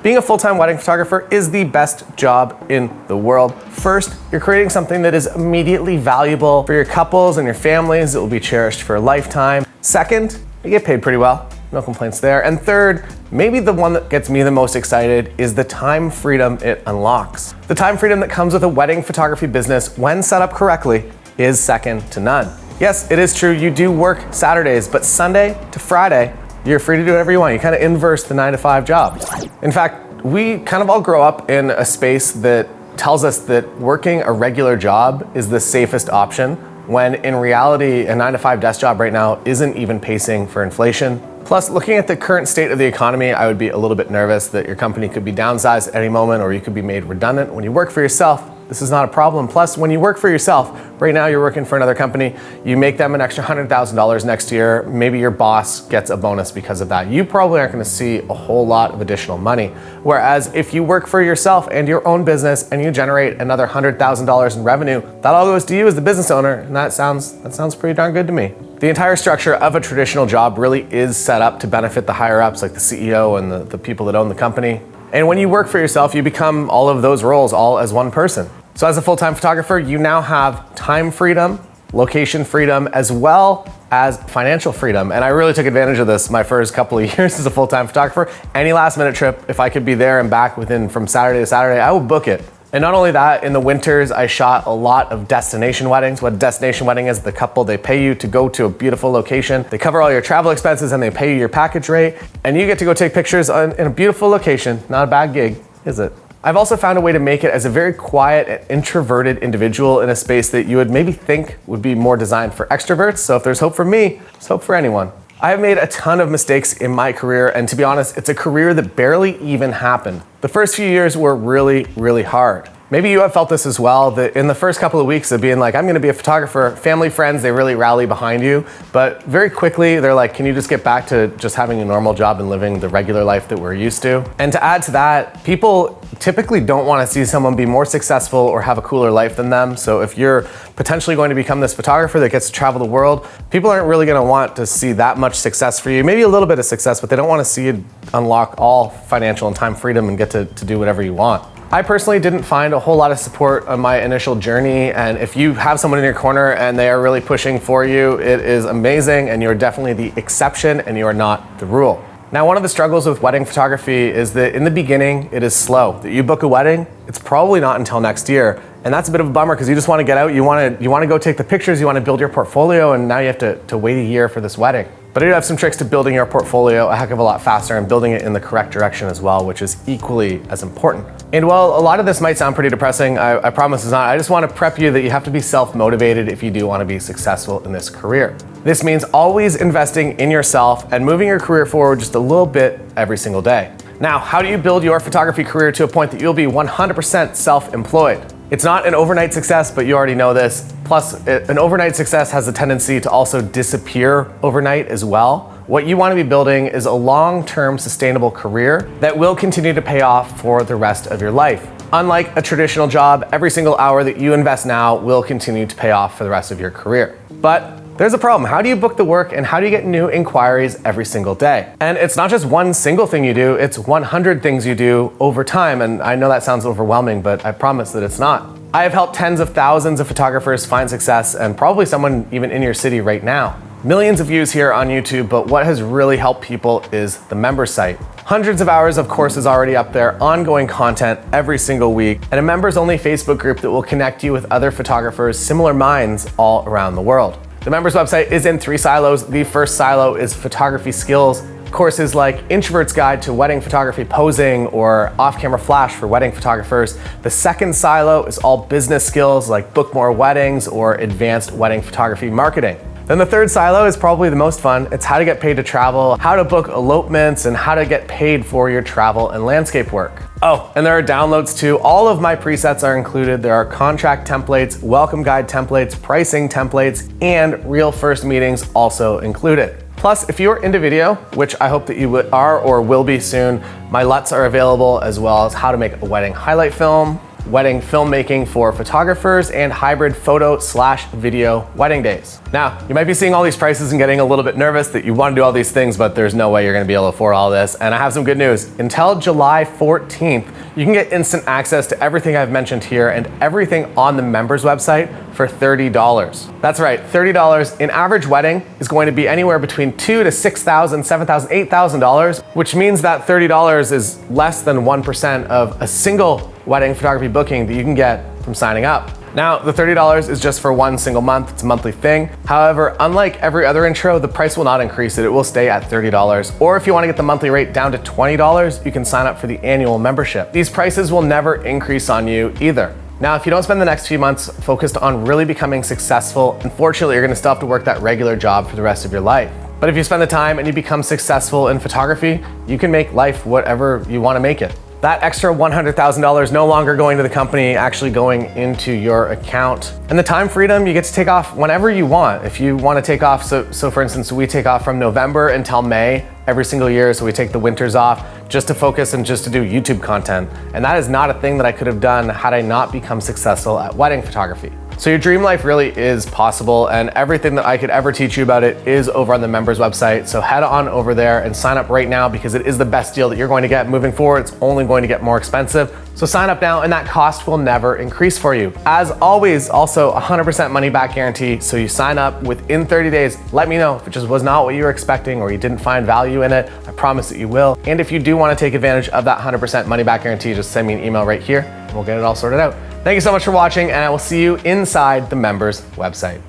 Being a full-time wedding photographer is the best job in the world. First, you're creating something that is immediately valuable for your couples and your families. It will be cherished for a lifetime. Second, you get paid pretty well. No complaints there. And third, maybe the one that gets me the most excited is the time freedom it unlocks. The time freedom that comes with a wedding photography business when set up correctly is second to none. Yes, it is true, you do work Saturdays, but Sunday to Friday, you're free to do whatever you want. You kind of inverse the 9-to-5 job. In fact, we kind of all grow up in a space that tells us that working a regular job is the safest option, when in reality, a 9-to-5 desk job right now isn't even pacing for inflation. Plus, looking at the current state of the economy, I would be a little bit nervous that your company could be downsized at any moment, or you could be made redundant. When you work for yourself, this is not a problem. Plus, when you work for yourself, right now you're working for another company, you make them an extra $100,000 next year, maybe your boss gets a bonus because of that. You probably aren't gonna see a whole lot of additional money. Whereas if you work for yourself and your own business and you generate another $100,000 in revenue, that all goes to you as the business owner, and that sounds pretty darn good to me. The entire structure of a traditional job really is set up to benefit the higher ups, like the CEO and the people that own the company. And when you work for yourself, you become all of those roles all as one person. So as a full-time photographer, you now have time freedom, location freedom, as well as financial freedom. And I really took advantage of this my first couple of years as a full-time photographer. Any last minute trip, if I could be there and back from Saturday to Saturday, I would book it. And not only that, in the winters, I shot a lot of destination weddings. What a destination wedding is, the couple, they pay you to go to a beautiful location. They cover all your travel expenses and they pay you your package rate. And you get to go take pictures in a beautiful location. Not a bad gig, is it? I've also found a way to make it as a very quiet and introverted individual in a space that you would maybe think would be more designed for extroverts. So if there's hope for me, there's hope for anyone. I have made a ton of mistakes in my career, and to be honest, it's a career that barely even happened. The first few years were really, really hard. Maybe you have felt this as well, that in the first couple of weeks of being like, I'm gonna be a photographer, family, friends, they really rally behind you. But very quickly, they're like, can you just get back to just having a normal job and living the regular life that we're used to? And to add to that, people typically don't wanna see someone be more successful or have a cooler life than them. So if you're potentially going to become this photographer that gets to travel the world, people aren't really gonna want to see that much success for you. Maybe a little bit of success, but they don't wanna see you unlock all financial and time freedom and get to do whatever you want. I personally didn't find a whole lot of support on my initial journey, and if you have someone in your corner and they are really pushing for you, it is amazing, and you're definitely the exception and you are not the rule. Now, one of the struggles with wedding photography is that in the beginning, it is slow. That you book a wedding, it's probably not until next year, and that's a bit of a bummer because you just want to get out, you want to go take the pictures, you want to build your portfolio, and now you have to wait a year for this wedding. But I do have some tricks to building your portfolio a heck of a lot faster and building it in the correct direction as well, which is equally as important. And while a lot of this might sound pretty depressing, I promise it's not. I just want to prep you that you have to be self-motivated if you do want to be successful in this career. This means always investing in yourself and moving your career forward just a little bit every single day. Now, how do you build your photography career to a point that you'll be 100% self-employed? It's not an overnight success, but you already know this. Plus, an overnight success has a tendency to also disappear overnight as well. What you want to be building is a long-term sustainable career that will continue to pay off for the rest of your life. Unlike a traditional job, every single hour that you invest now will continue to pay off for the rest of your career. But there's a problem. How do you book the work and how do you get new inquiries every single day? And it's not just one single thing you do, it's 100 things you do over time. And I know that sounds overwhelming, but I promise that it's not. I have helped tens of thousands of photographers find success, and probably someone even in your city right now. Millions of views here on YouTube, but what has really helped people is the member site. Hundreds of hours of courses already up there, ongoing content every single week, and a members only Facebook group that will connect you with other photographers, similar minds all around the world. The members website is in 3 silos. The first silo is photography skills. Courses like Introvert's Guide to Wedding Photography Posing or Off-Camera Flash for wedding photographers. The second silo is all business skills like book more weddings or advanced wedding photography marketing. Then the third silo is probably the most fun. It's how to get paid to travel, how to book elopements, and how to get paid for your travel and landscape work. Oh, and there are downloads too. All of my presets are included. There are contract templates, welcome guide templates, pricing templates, and real first meetings also included. Plus, if you're into video, which I hope that you are or will be soon, my LUTs are available, as well as how to make a wedding highlight film, wedding filmmaking for photographers and hybrid photo/video wedding days. Now, you might be seeing all these prices and getting a little bit nervous that you want to do all these things, but there's no way you're going to be able to afford all this. And I have some good news. Until July 14th, you can get instant access to everything I've mentioned here and everything on the members website for $30. That's right, $30. An average wedding is going to be anywhere between $2,000 to $6,000, $7,000, $8,000, which means that $30 is less than 1% of a single wedding photography booking that you can get from signing up. Now, the $30 is just for one single month. It's a monthly thing. However, unlike every other intro, the price will not increase it. It will stay at $30. Or if you want to get the monthly rate down to $20, you can sign up for the annual membership. These prices will never increase on you either. Now, if you don't spend the next few months focused on really becoming successful, unfortunately, you're going to still have to work that regular job for the rest of your life. But if you spend the time and you become successful in photography, you can make life whatever you want to make it. That extra $100,000 no longer going to the company, actually going into your account. And the time freedom, you get to take off whenever you want. If you want to take off, so for instance, we take off from November until May every single year, so we take the winters off just to focus and just to do YouTube content. And that is not a thing that I could have done had I not become successful at wedding photography. So your dream life really is possible, and everything that I could ever teach you about it is over on the members website. So head on over there and sign up right now, because it is the best deal that you're going to get moving forward. It's only going to get more expensive. So sign up now, and that cost will never increase for you. As always, also 100% money back guarantee. So you sign up within 30 days. Let me know if it just was not what you were expecting or you didn't find value in it. I promise that you will. And if you do want to take advantage of that 100% money back guarantee, just send me an email right here and we'll get it all sorted out. Thank you so much for watching, and I will see you inside the members website.